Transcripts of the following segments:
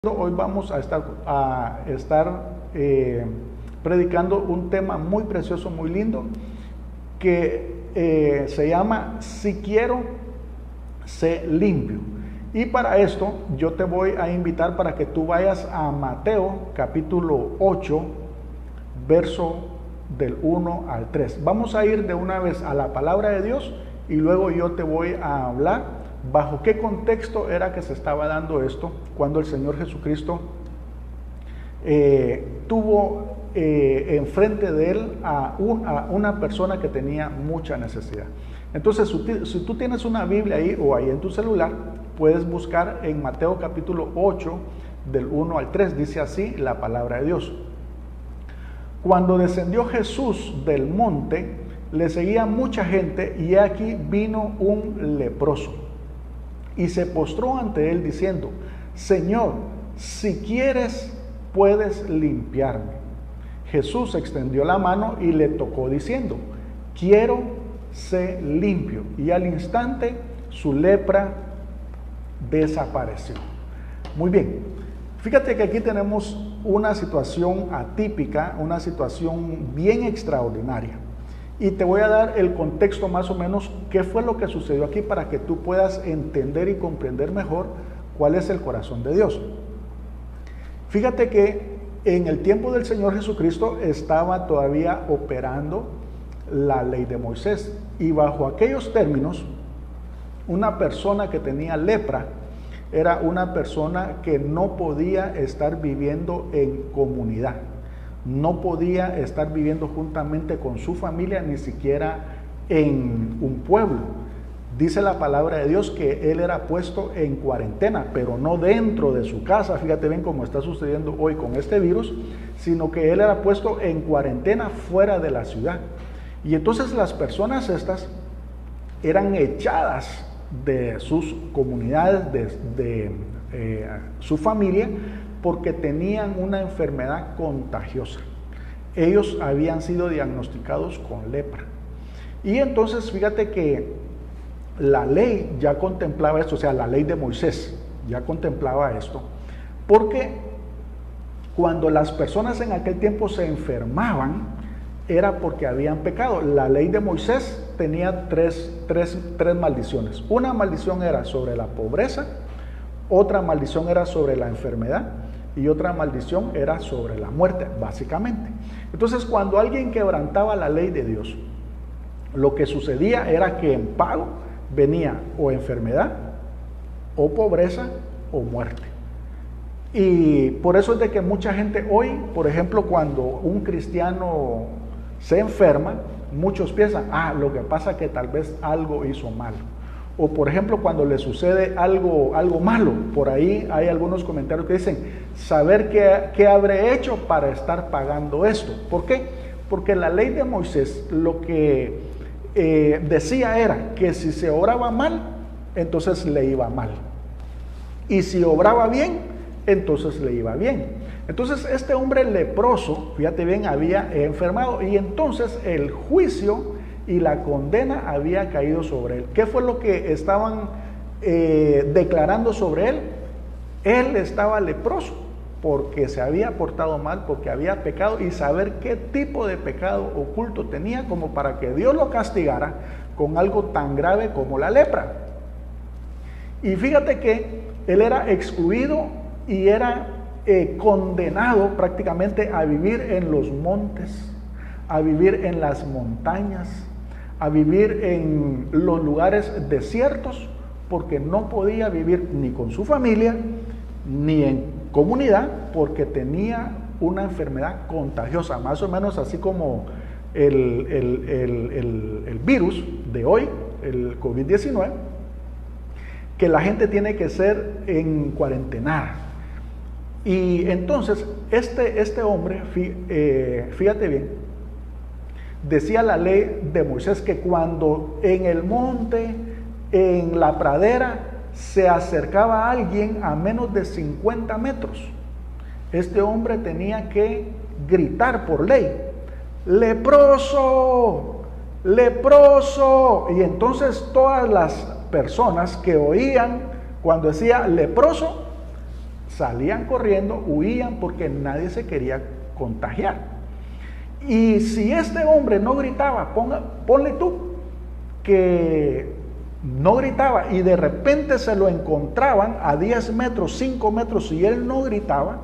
Hoy vamos a estar predicando un tema muy precioso, muy lindo, que se llama Si quiero, sé limpio. Y para esto yo te voy a invitar para que tú vayas a Mateo capítulo 8, verso del 1 al 3. Vamos a ir de una vez a la palabra de Dios y luego yo te voy a hablar bajo qué contexto era que se estaba dando esto cuando el Señor Jesucristo tuvo enfrente de él a una persona que tenía mucha necesidad. Entonces, si tú tienes una Biblia ahí o ahí en tu celular, puedes buscar en Mateo capítulo 8, del 1 al 3, dice así la palabra de Dios. Cuando descendió Jesús del monte, le seguía mucha gente y aquí vino un leproso. Y se postró ante él diciendo: Señor, si quieres, puedes limpiarme. Jesús extendió la mano y le tocó diciendo: quiero, sé limpio. Y al instante su lepra desapareció. Muy bien, fíjate que aquí tenemos una situación atípica, una situación bien extraordinaria. Y te voy a dar el contexto más o menos, qué fue lo que sucedió aquí para que tú puedas entender y comprender mejor cuál es el corazón de Dios. Fíjate que en el tiempo del Señor Jesucristo estaba todavía operando la ley de Moisés. Y bajo aquellos términos, una persona que tenía lepra era una persona que no podía estar viviendo en comunidad. No podía estar viviendo juntamente con su familia, ni siquiera en un pueblo. Dice la palabra de Dios que él era puesto en cuarentena, pero no dentro de su casa, fíjate bien cómo está sucediendo hoy con este virus, sino que él era puesto en cuarentena fuera de la ciudad. Y entonces las personas estas eran echadas de sus comunidades, de su familia, porque tenían una enfermedad contagiosa. Ellos habían sido diagnosticados con lepra. Y entonces fíjate que la ley ya contemplaba esto, o sea, la ley de Moisés ya contemplaba esto, porque cuando las personas en aquel tiempo se enfermaban, era porque habían pecado. La ley de Moisés tenía tres maldiciones. Una maldición era sobre la pobreza, otra maldición era sobre la enfermedad y otra maldición era sobre la muerte, básicamente. Entonces, cuando alguien quebrantaba la ley de Dios, lo que sucedía era que en pago venía o enfermedad, o pobreza, o muerte. Y por eso es de que mucha gente hoy, por ejemplo, cuando un cristiano se enferma, muchos piensan: lo que pasa es que tal vez algo hizo mal. O por ejemplo, cuando le sucede algo malo, por ahí hay algunos comentarios que dicen: saber qué habré hecho para estar pagando esto. ¿Por qué? Porque la ley de Moisés lo que decía era que si se obraba mal, entonces le iba mal. Y si obraba bien, entonces le iba bien. Entonces este hombre leproso, fíjate bien, había enfermado y entonces el juicio y la condena había caído sobre él. ¿Qué fue lo que estaban declarando sobre él? Él estaba leproso porque se había portado mal, porque había pecado, y saber qué tipo de pecado oculto tenía como para que Dios lo castigara con algo tan grave como la lepra. Y fíjate que él era excluido y era condenado prácticamente a vivir en los montes, a vivir en las montañas, a vivir en los lugares desiertos, porque no podía vivir ni con su familia, ni en comunidad, porque tenía una enfermedad contagiosa, más o menos así como el virus de hoy, el COVID-19, que la gente tiene que ser en cuarentena. Y entonces este hombre, fíjate bien, decía la ley de Moisés que cuando en el monte, en la pradera, se acercaba a alguien a menos de 50 metros, este hombre tenía que gritar por ley: ¡leproso! ¡Leproso! Y entonces todas las personas que oían cuando decía leproso salían corriendo, huían porque nadie se quería contagiar. Y si este hombre no gritaba, ponle tú que no gritaba y de repente se lo encontraban a 10 metros, 5 metros y él no gritaba,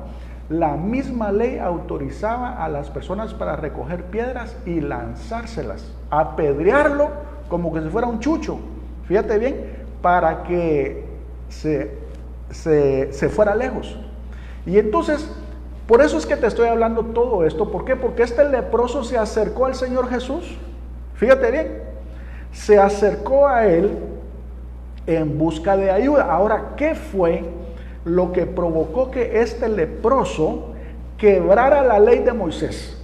la misma ley autorizaba a las personas para recoger piedras y lanzárselas, apedrearlo como que si fuera un chucho, fíjate bien, para que se fuera lejos. Y entonces, por eso es que te estoy hablando todo esto. ¿Por qué? Porque este leproso se acercó al Señor Jesús, fíjate bien, se acercó a él en busca de ayuda. Ahora, ¿qué fue lo que provocó que este leproso quebrara la ley de Moisés,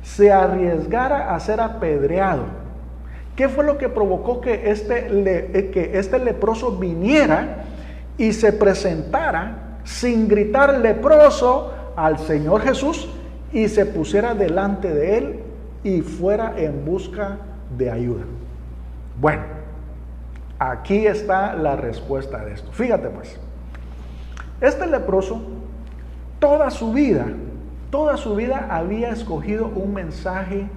se arriesgara a ser apedreado? ¿Qué fue lo que provocó que este leproso viniera y se presentara sin gritar leproso al Señor Jesús y se pusiera delante de él y fuera en busca de ayuda? Bueno, aquí está la respuesta de esto. Fíjate pues, este leproso toda su vida había escogido un mensaje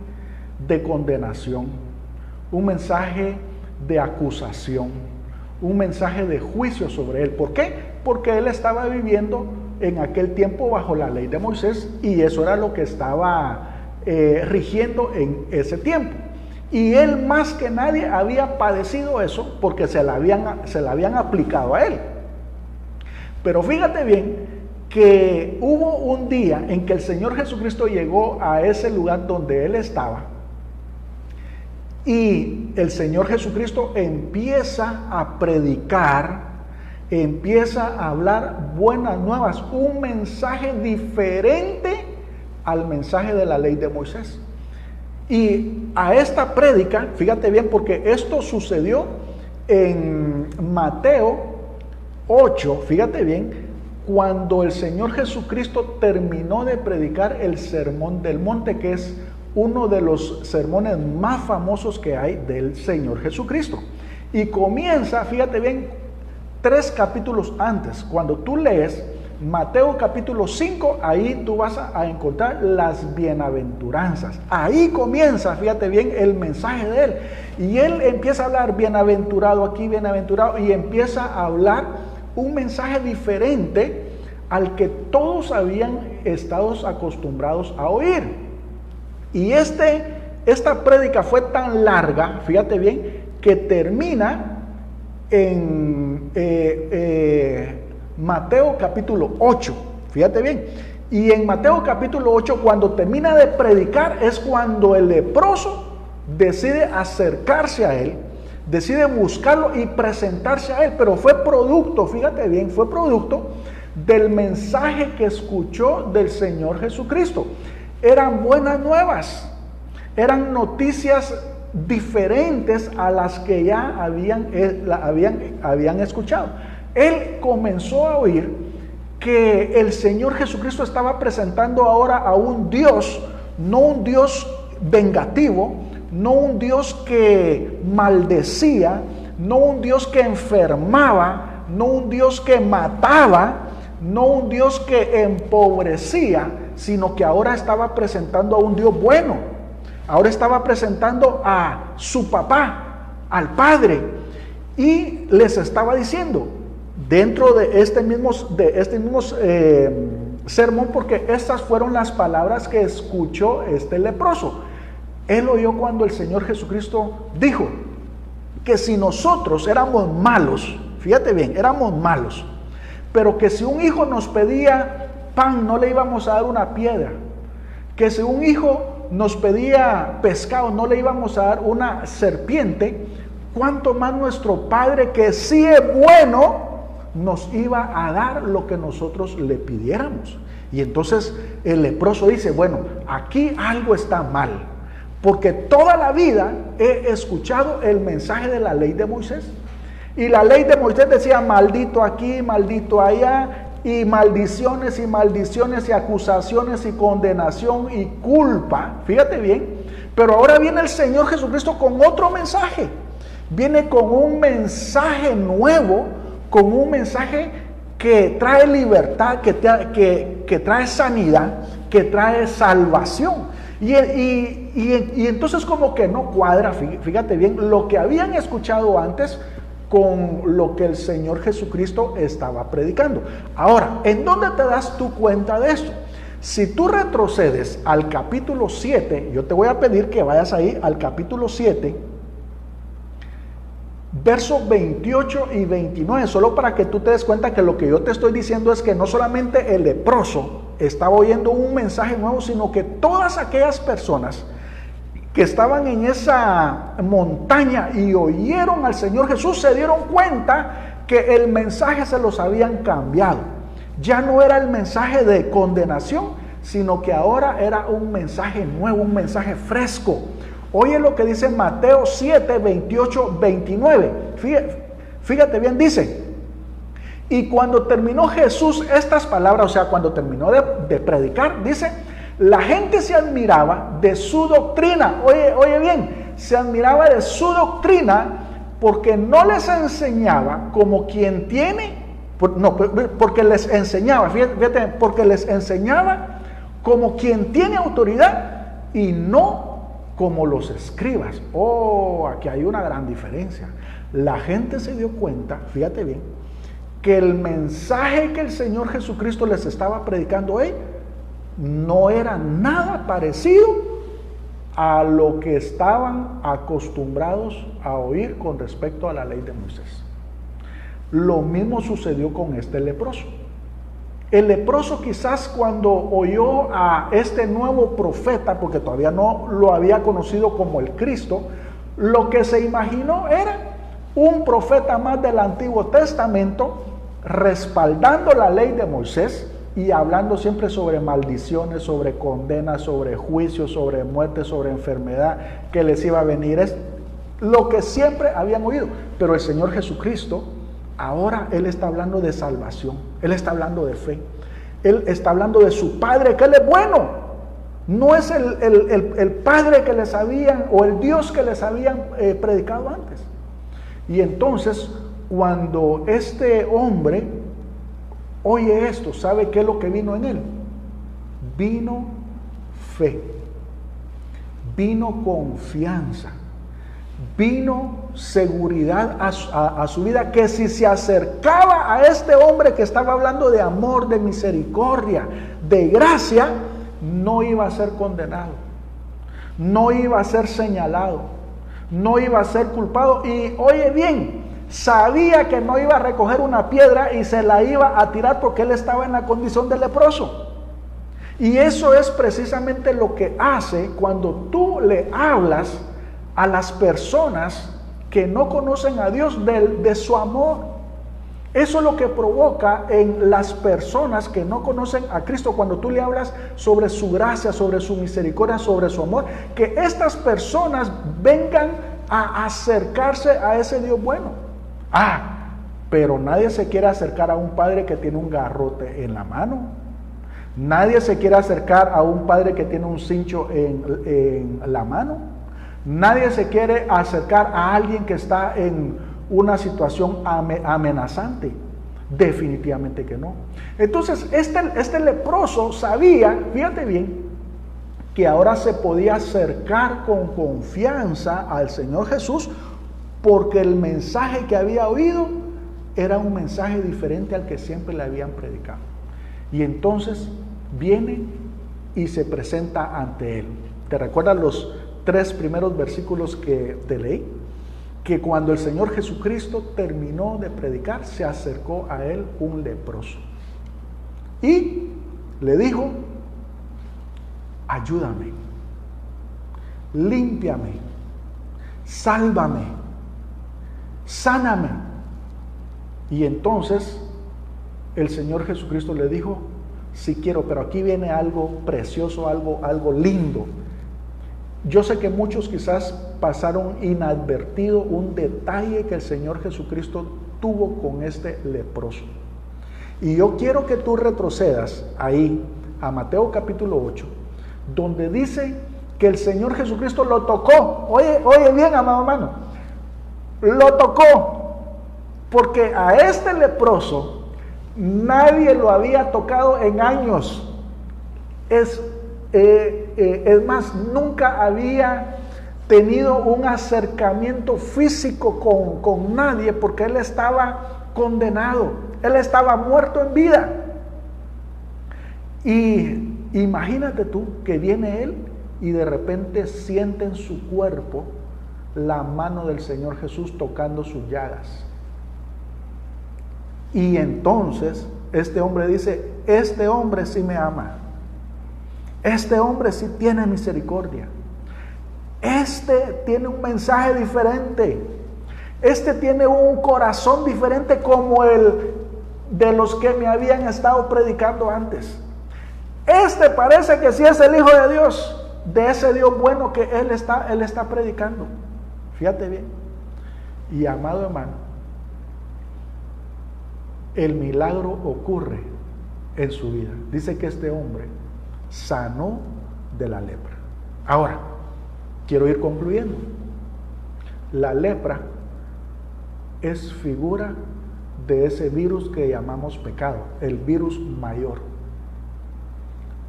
de condenación, un mensaje de acusación, un mensaje de juicio sobre él. ¿Por qué? Porque él estaba viviendo en aquel tiempo bajo la ley de Moisés y eso era lo que estaba rigiendo en ese tiempo. Y él más que nadie había padecido eso porque se la habían aplicado a él. Pero fíjate bien que hubo un día en que el Señor Jesucristo llegó a ese lugar donde él estaba y el Señor Jesucristo empieza a predicar, empieza a hablar buenas nuevas, un mensaje diferente al mensaje de la ley de Moisés. Y a esta prédica, fíjate bien, porque esto sucedió en Mateo 8, fíjate bien, cuando el Señor Jesucristo terminó de predicar el Sermón del Monte, que es uno de los sermones más famosos que hay del Señor Jesucristo. Y comienza, fíjate bien, 3 capítulos antes. Cuando tú lees Mateo capítulo 5, ahí tú vas a encontrar las bienaventuranzas. Ahí comienza, fíjate bien, el mensaje de él. Y él empieza a hablar bienaventurado aquí, bienaventurado, y empieza a hablar un mensaje diferente al que todos habían estado acostumbrados a oír. Y esta prédica fue tan larga, fíjate bien, que termina en Mateo capítulo 8, fíjate bien. Y en Mateo capítulo 8, cuando termina de predicar, es cuando el leproso decide acercarse a él, decide buscarlo y presentarse a él. Pero fue producto, fíjate bien, fue producto del mensaje que escuchó del Señor Jesucristo. Eran buenas nuevas, eran noticias diferentes a las que ya habían escuchado. Él comenzó a oír que el Señor Jesucristo estaba presentando ahora a un Dios, no un Dios vengativo, no un Dios que maldecía, no un Dios que enfermaba, no un Dios que mataba, no un Dios que empobrecía, sino que ahora estaba presentando a un Dios bueno. Ahora estaba presentando a su papá, al Padre, y les estaba diciendo, dentro de este mismo sermón, porque estas fueron las palabras que escuchó este leproso. Él oyó cuando el Señor Jesucristo dijo que si nosotros éramos malos, fíjate bien, éramos malos, pero que si un hijo nos pedía pan, no le íbamos a dar una piedra, que si un hijo nos pedía pescado, no le íbamos a dar una serpiente, cuánto más nuestro Padre, que sí es bueno, nos iba a dar lo que nosotros le pidiéramos. Y entonces el leproso dice, bueno, aquí algo está mal, porque toda la vida he escuchado el mensaje de la ley de Moisés, y la ley de Moisés decía maldito aquí, maldito allá, y maldiciones y acusaciones y condenación y culpa, fíjate bien. Pero ahora viene el Señor Jesucristo con otro mensaje, viene con un mensaje nuevo, con un mensaje que trae libertad, que trae sanidad, que trae salvación. Y entonces como que no cuadra, fíjate bien, lo que habían escuchado antes con lo que el Señor Jesucristo estaba predicando. Ahora, ¿en dónde te das tú cuenta de esto? Si tú retrocedes al capítulo 7, yo te voy a pedir que vayas ahí al capítulo 7, versos 28 y 29, solo para que tú te des cuenta que lo que yo te estoy diciendo es que no solamente el leproso estaba oyendo un mensaje nuevo, sino que todas aquellas personas que estaban en esa montaña y oyeron al Señor Jesús se dieron cuenta que el mensaje se los habían cambiado. Ya no era el mensaje de condenación, sino que ahora era un mensaje nuevo, un mensaje fresco. Oye lo que dice Mateo 7, 28, 29. Fíjate bien, dice: y cuando terminó Jesús estas palabras, o sea, cuando terminó de predicar, dice, la gente se admiraba de su doctrina. Oye bien, se admiraba de su doctrina porque no les enseñaba como quien tiene, porque les enseñaba, fíjate, porque les enseñaba como quien tiene autoridad y no como los escribas. Aquí hay una gran diferencia. La gente se dio cuenta, fíjate bien, que el mensaje que el Señor Jesucristo les estaba predicando hoy no era nada parecido a lo que estaban acostumbrados a oír con respecto a la ley de Moisés. Lo mismo sucedió con este leproso. El leproso quizás cuando oyó a este nuevo profeta, porque todavía no lo había conocido como el Cristo, lo que se imaginó era un profeta más del Antiguo Testamento respaldando la ley de Moisés y hablando siempre sobre maldiciones, sobre condenas, sobre juicios, sobre muerte, sobre enfermedad que les iba a venir. Es lo que siempre habían oído. Pero el Señor Jesucristo, ahora Él está hablando de salvación, Él está hablando de fe, Él está hablando de su Padre, que Él es bueno. No es el Padre que les habían, o el Dios que les habían predicado antes. Y entonces, cuando este hombre oye esto, ¿sabe qué es lo que vino en él? Vino fe, vino confianza, vino seguridad a su vida, que si se acercaba a este hombre que estaba hablando de amor, de misericordia, de gracia, no iba a ser condenado, no iba a ser señalado, no iba a ser culpado. Y oye bien, sabía que no iba a recoger una piedra y se la iba a tirar porque él estaba en la condición de leproso. Y eso es precisamente lo que hace cuando tú le hablas a las personas que no conocen a Dios de su amor. Eso es lo que provoca en las personas que no conocen a Cristo, cuando tú le hablas sobre su gracia, sobre su misericordia, sobre su amor, que estas personas vengan a acercarse a ese Dios bueno. Pero nadie se quiere acercar a un padre que tiene un garrote en la mano. Nadie se quiere acercar a un padre que tiene un cincho en la mano. Nadie se quiere acercar a alguien que está en una situación amenazante. Definitivamente que no. Entonces, este leproso sabía, fíjate bien, que ahora se podía acercar con confianza al Señor Jesús, porque el mensaje que había oído era un mensaje diferente al que siempre le habían predicado. Y entonces viene y se presenta ante él. ¿Te recuerdas los 3 primeros versículos que te leí? Que cuando el Señor Jesucristo terminó de predicar, se acercó a él un leproso y le dijo: ayúdame, límpiame, sálvame, sáname. Y entonces el Señor Jesucristo le dijo: sí quiero, pero aquí viene algo precioso, algo lindo. Yo sé que muchos quizás pasaron inadvertido un detalle que el Señor Jesucristo tuvo con este leproso. Y yo quiero que tú retrocedas ahí a Mateo capítulo 8, donde dice que el Señor Jesucristo lo tocó. Oye bien, amado hermano, lo tocó, porque a este leproso Nadie lo había tocado en años. Es más, nunca había tenido un acercamiento físico con nadie, porque él estaba condenado, él estaba muerto en vida. Y imagínate tú que viene él y de repente siente en su cuerpo la mano del Señor Jesús tocando sus llagas. Y entonces este hombre dice: este hombre sí me ama, este hombre sí tiene misericordia, este tiene un mensaje diferente, este tiene un corazón diferente como el de los que me habían estado predicando antes. Este parece que sí es el Hijo de Dios, de ese Dios bueno que él está predicando. Fíjate bien. Y amado hermano, el milagro ocurre en su vida. Dice que este hombre sanó de la lepra. Ahora, quiero ir concluyendo. La lepra es figura de ese virus que llamamos pecado, el virus mayor.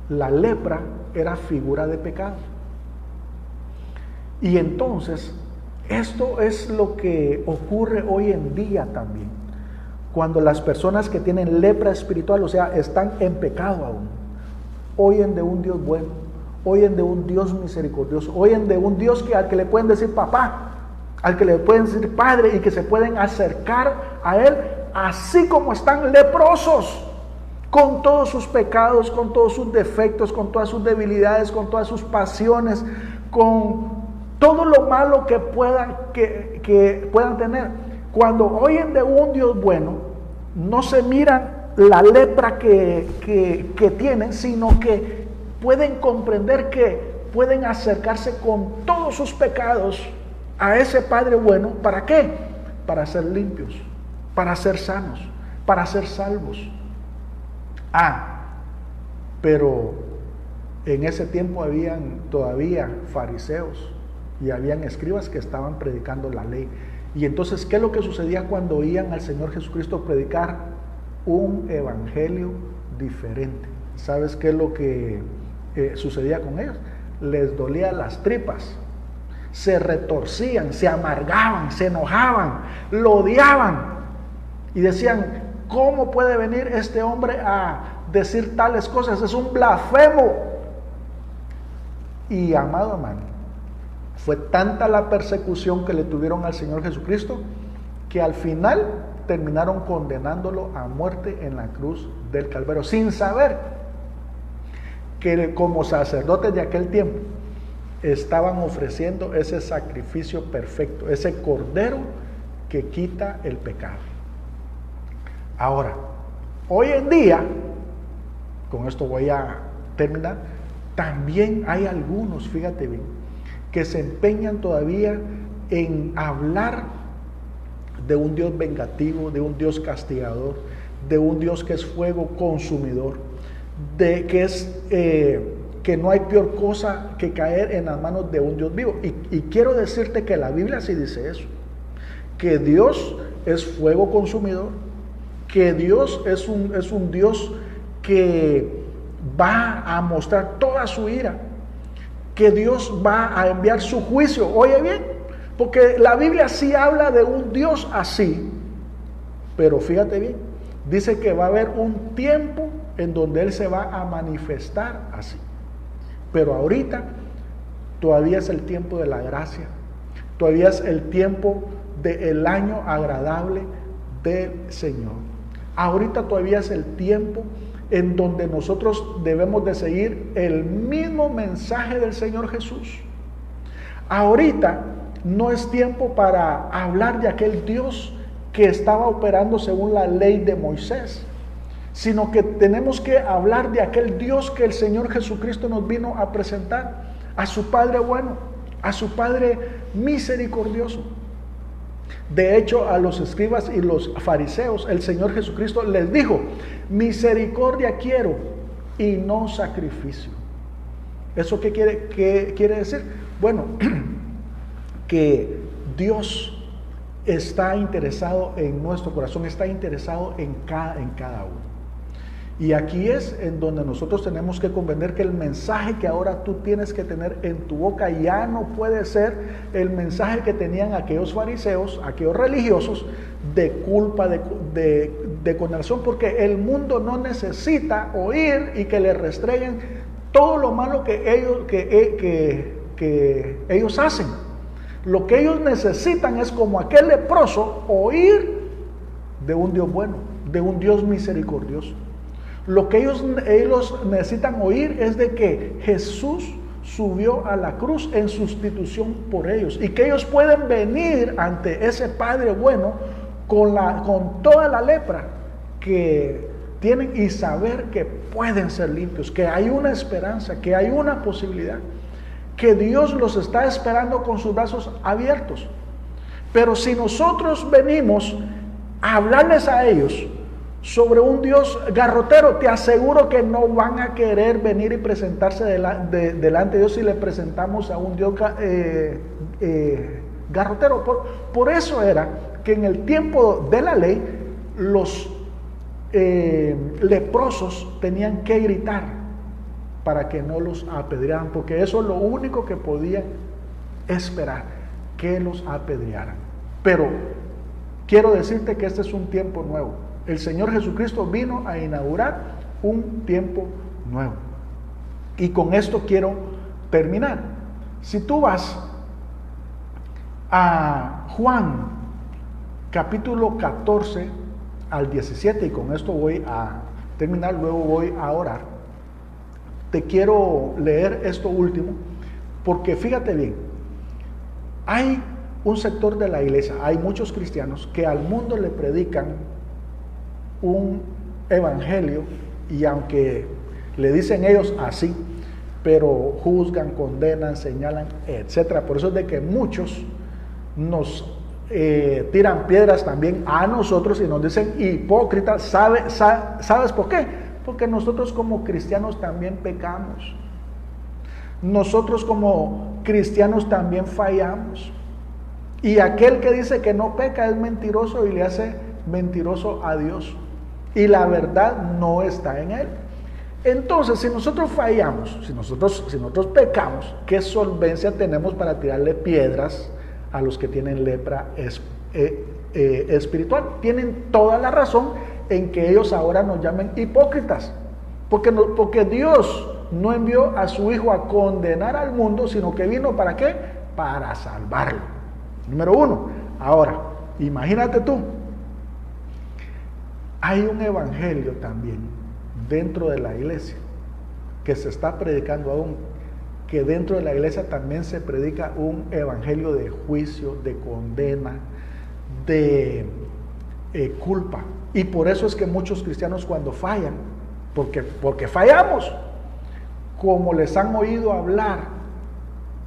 La lepra era figura de pecado. Y entonces, esto es lo que ocurre hoy en día también. Cuando las personas que tienen lepra espiritual, o sea, están en pecado aún, oyen de un Dios bueno, oyen de un Dios misericordioso, oyen de un Dios al que le pueden decir papá, al que le pueden decir padre, y que se pueden acercar a él, así como están leprosos, con todos sus pecados, con todos sus defectos, con todas sus debilidades, con todas sus pasiones, con todo lo malo que puedan tener. Cuando oyen de un Dios bueno, no se miran la lepra que tienen, sino que pueden comprender que pueden acercarse con todos sus pecados a ese Padre bueno. ¿Para qué? Para ser limpios, para ser sanos, para ser salvos. Pero en ese tiempo habían todavía fariseos y habían escribas que estaban predicando la ley. Y entonces, ¿qué es lo que sucedía cuando oían al Señor Jesucristo predicar un evangelio diferente? ¿Sabes qué es lo que sucedía con ellos? Les dolían las tripas, se retorcían, se amargaban, se enojaban, lo odiaban y decían: ¿cómo puede venir este hombre a decir tales cosas? Es un blasfemo. Y amado hermano, fue tanta la persecución que le tuvieron al Señor Jesucristo que al final terminaron condenándolo a muerte en la cruz del Calvario, sin saber que como sacerdotes de aquel tiempo estaban ofreciendo ese sacrificio perfecto, ese cordero que quita el pecado. Ahora, hoy en día, con esto voy a terminar, también hay algunos, fíjate bien, que se empeñan todavía en hablar de un Dios vengativo, de un Dios castigador, de un Dios que es fuego consumidor, de que no hay peor cosa que caer en las manos de un Dios vivo. Y quiero decirte que la Biblia sí dice eso, que Dios es fuego consumidor, que Dios es un Dios que va a mostrar toda su ira, que Dios va a enviar su juicio. Oye bien, porque la Biblia sí habla de un Dios así, pero fíjate bien, dice que va a haber un tiempo en donde Él se va a manifestar así. Pero ahorita todavía es el tiempo de la gracia, todavía es el tiempo del año agradable del Señor. Ahorita todavía es el tiempo en donde nosotros debemos de seguir el mismo mensaje del Señor Jesús. Ahorita no es tiempo para hablar de aquel Dios que estaba operando según la ley de Moisés, sino que tenemos que hablar de aquel Dios que el Señor Jesucristo nos vino a presentar, a su Padre bueno, a su Padre misericordioso. De hecho, a los escribas y los fariseos, el Señor Jesucristo les dijo: misericordia quiero y no sacrificio. ¿Eso qué quiere decir? Bueno, que Dios está interesado en nuestro corazón, está interesado en cada uno. Y aquí es en donde nosotros tenemos que comprender que el mensaje que ahora tú tienes que tener en tu boca ya no puede ser el mensaje que tenían aquellos fariseos, aquellos religiosos, de culpa, de condenación, porque el mundo no necesita oír y que le restreguen todo lo malo que ellos hacen. Lo que ellos necesitan es, como aquel leproso, oír de un Dios bueno, de un Dios misericordioso. Lo que ellos necesitan oír es de que Jesús subió a la cruz en sustitución por ellos, y que ellos pueden venir ante ese Padre bueno con toda la lepra que tienen, y saber que pueden ser limpios, que hay una esperanza, que hay una posibilidad, que Dios los está esperando con sus brazos abiertos. Pero si nosotros venimos a hablarles a ellos sobre un Dios garrotero, te aseguro que no van a querer venir y presentarse delante de Dios si le presentamos a un Dios garrotero. Por eso era que en el tiempo de la ley los leprosos tenían que gritar para que no los apedrearan, porque eso es lo único que podían esperar, que los apedrearan. Pero quiero decirte que este es un tiempo nuevo. El Señor Jesucristo vino a inaugurar un tiempo nuevo. Y con esto quiero terminar. Si tú vas a Juan capítulo 14 al 17, y con esto voy a terminar, luego voy a orar. Te quiero leer esto último, porque fíjate bien, hay un sector de la iglesia, hay muchos cristianos que al mundo le predican un evangelio, y aunque le dicen ellos así, pero juzgan, condenan, señalan, etcétera. Por eso es de que muchos nos tiran piedras también a nosotros y nos dicen hipócritas. ¿Sabes por qué? Porque nosotros como cristianos también pecamos. Nosotros como cristianos también fallamos. Y aquel que dice que no peca es mentiroso y le hace mentiroso a Dios. Y la verdad no está en él. Entonces, si nosotros fallamos, si nosotros pecamos, ¿qué solvencia tenemos para tirarle piedras a los que tienen lepra espiritual? Tienen toda la razón en que ellos ahora nos llamen hipócritas, porque Dios no envió a su Hijo a condenar al mundo, sino que vino ¿para qué? Para salvarlo. Número uno. Ahora, imagínate tú, hay un evangelio también dentro de la iglesia que se está predicando aún, que dentro de la iglesia también se predica un evangelio de juicio, de condena, de culpa. Y por eso es que muchos cristianos cuando fallan, porque fallamos, como les han oído hablar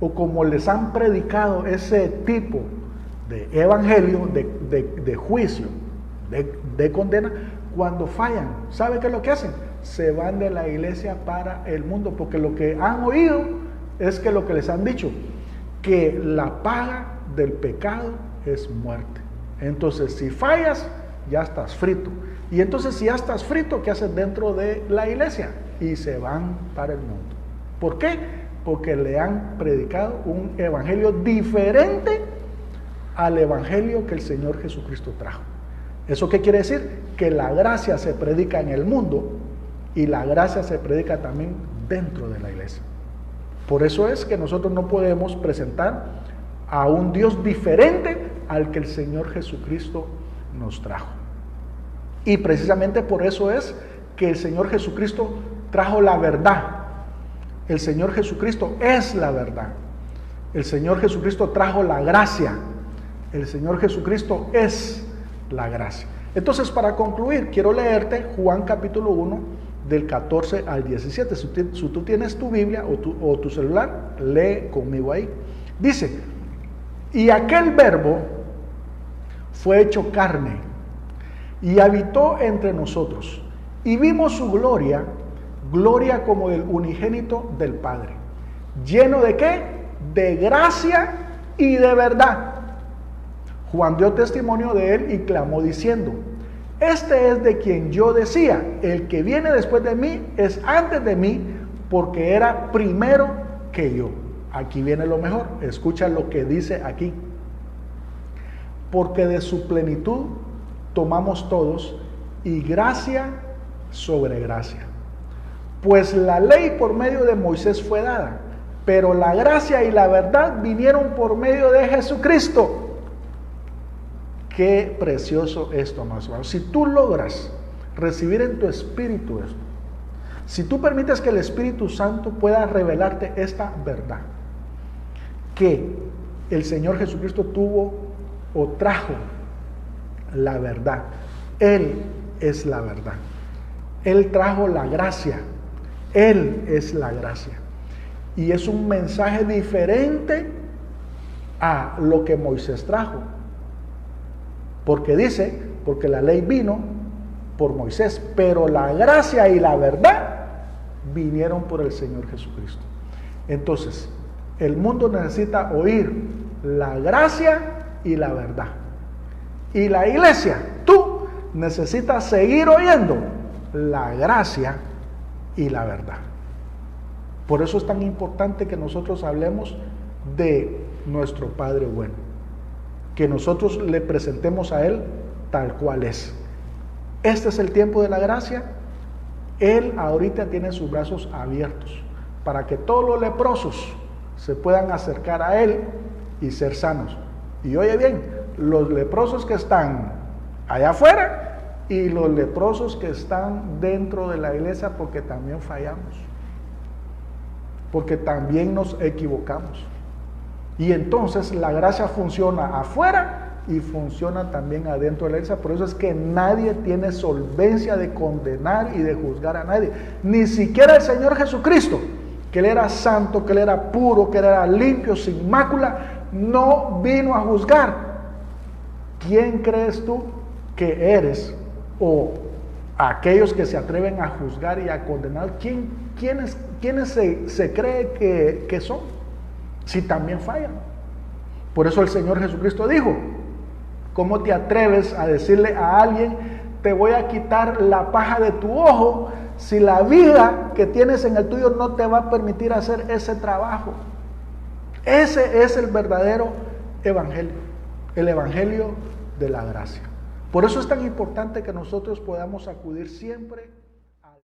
o como les han predicado ese tipo de evangelio de juicio, de condena, cuando fallan, ¿sabe qué es lo que hacen? Se van de la iglesia para el mundo, porque lo que han oído es que lo que les han dicho, que la paga del pecado es muerte. Entonces, si fallas, ya estás frito. Y entonces, si ya estás frito, ¿qué haces dentro de la iglesia? Y se van para el mundo. ¿Por qué? Porque le han predicado un evangelio diferente al evangelio que el Señor Jesucristo trajo. ¿Eso qué quiere decir? Que la gracia se predica en el mundo y la gracia se predica también dentro de la iglesia. Por eso es que nosotros no podemos presentar a un Dios diferente al que el Señor Jesucristo nos trajo. Y precisamente por eso es que el Señor Jesucristo trajo la verdad. El Señor Jesucristo es la verdad. El Señor Jesucristo trajo la gracia. El Señor Jesucristo es la gracia. Entonces, para concluir, quiero leerte Juan capítulo 1 del 14 al 17. Si tú tienes tu Biblia o tu celular, lee conmigo ahí. Dice: y aquel verbo fue hecho carne y habitó entre nosotros, y vimos su gloria, gloria como del unigénito del Padre, lleno de ¿qué? De gracia y de verdad. Juan dio testimonio de él y clamó diciendo: Este es de quien yo decía, el que viene después de mí es antes de mí, porque era primero que yo. Aquí viene lo mejor, escucha lo que dice aquí. Porque de su plenitud tomamos todos, y gracia sobre gracia. Pues la ley por medio de Moisés fue dada, pero la gracia y la verdad vinieron por medio de Jesucristo. Qué precioso esto, amados hermanos. Si tú logras recibir en tu espíritu esto, si tú permites que el Espíritu Santo pueda revelarte esta verdad, que el Señor Jesucristo tuvo o trajo la verdad, Él es la verdad, Él trajo la gracia, Él es la gracia, y es un mensaje diferente a lo que Moisés trajo. Porque dice, porque la ley vino por Moisés, pero la gracia y la verdad vinieron por el Señor Jesucristo. Entonces, el mundo necesita oír la gracia y la verdad. Y la iglesia, tú necesitas seguir oyendo la gracia y la verdad. Por eso es tan importante que nosotros hablemos de nuestro Padre bueno, que nosotros le presentemos a Él tal cual es. Este es el tiempo de la gracia. Él ahorita tiene sus brazos abiertos para que todos los leprosos se puedan acercar a Él y ser sanos. Y oye bien, los leprosos que están allá afuera y los leprosos que están dentro de la iglesia, porque también fallamos, porque también nos equivocamos. Y entonces la gracia funciona afuera y funciona también adentro de la iglesia. Por eso es que nadie tiene solvencia de condenar y de juzgar a nadie. Ni siquiera el Señor Jesucristo, que Él era santo, que Él era puro, que Él era limpio, sin mácula, no vino a juzgar. ¿Quién crees tú que eres? O aquellos que se atreven a juzgar y a condenar, ¿quiénes se cree que son? Si también fallan. Por eso el Señor Jesucristo dijo: ¿cómo te atreves a decirle a alguien, te voy a quitar la paja de tu ojo, si la viga que tienes en el tuyo no te va a permitir hacer ese trabajo? Ese es el verdadero evangelio, el evangelio de la gracia. Por eso es tan importante que nosotros podamos acudir siempre